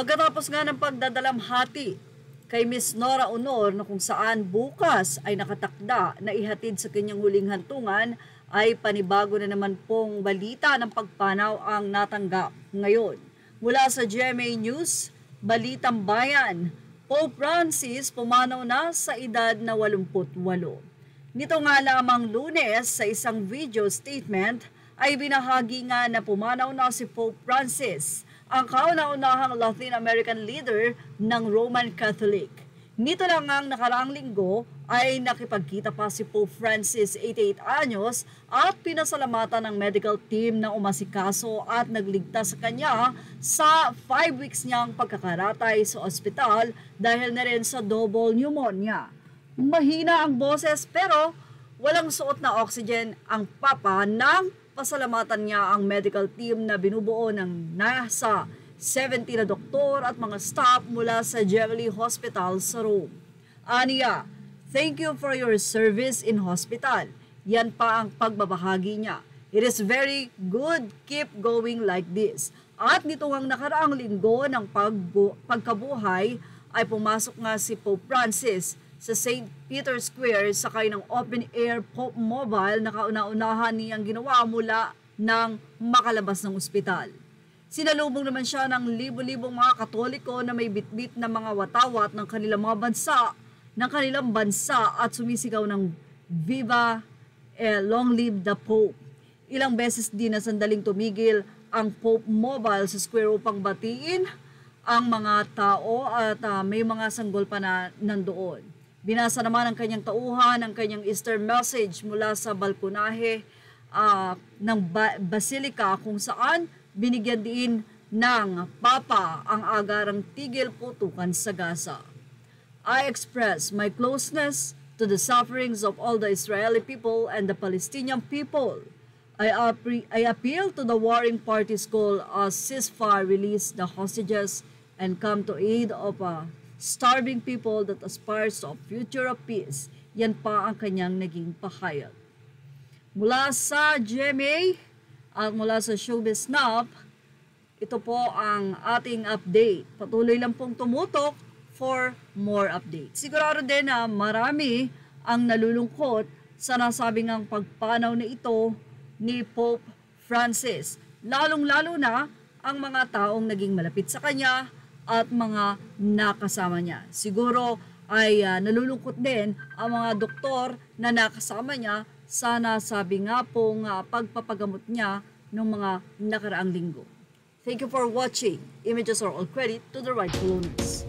Pagkatapos nga ng pagdadalamhati kay Miss Nora Honor na kung saan bukas ay nakatakda na ihatid sa kanyang huling hantungan, ay panibago na naman pong balita ng pagpanaw ang natanggap ngayon. Mula sa GMA News, Balitang Bayan, Pope Francis pumanaw na sa edad na 88. Nito nga lamang Lunes sa isang video statement ay binahagi nga na pumanaw na si Pope Francis, ang kauna-unahang Latin American leader ng Roman Catholic. Nito lang ang nakaraang linggo ay nakipagkita pa si Pope Francis, 88 anyos, at pinasalamatan ng medical team na umasikaso at nagligtas sa kanya sa 5 weeks niyang pagkakaratay sa ospital dahil na rin sa double pneumonia. Mahina ang boses pero walang suot na oxygen ang Papa nang pasalamatan niya ang medical team na binubuo ng nasa 70 na doktor at mga staff mula sa Gemelli Hospital sa Rome. Aniya, thank you for your service in hospital. Yan pa ang pagbabahagi niya. It is very good, keep going like this. At nito ang nakaraang linggo ng pagkabuhay ay pumasok nga si Pope Francis sa St. Peter's Square sakay ng open-air Pope Mobile na kauna-unahan niyang ginawa mula nang makalabas ng ospital. Sinalubong naman siya ng libo-libong mga Katoliko na may bitbit na mga watawat ng kanilang bansa at sumisigaw ng Viva Long Live the Pope. Ilang beses din na sandaling tumigil ang Pope Mobile sa square upang batiin ang mga tao at may mga sanggol pa na nandoon. Binasa naman ng kanyang tauhan ang kanyang Easter message mula sa balkonahe ng Basilica kung saan binigyan din ng Papa ang agarang tigil putukan sa Gaza. I express my closeness to the sufferings of all the Israeli people and the Palestinian people. I appeal to the warring parties' call as ceasefire, release the hostages, and come to aid of starving people that aspires to a future of peace. Yan pa ang kanyang naging pahayag. Mula sa GMA at mula sa Showbiz Snap, ito po ang ating update. Patuloy lang pong tumutok for more updates. Sigurado din na marami ang nalulungkot sa nasabing ang pagpanaw na ito ni Pope Francis. Lalong-lalo na ang mga taong naging malapit sa kanya at mga nakasama niya. Siguro ay nalulungkot din ang mga doktor na nakasama niya sa nasabi nga pong pagpapagamot niya ng mga nakaraang linggo. Thank you for watching. Images are all credit to the rightful owners.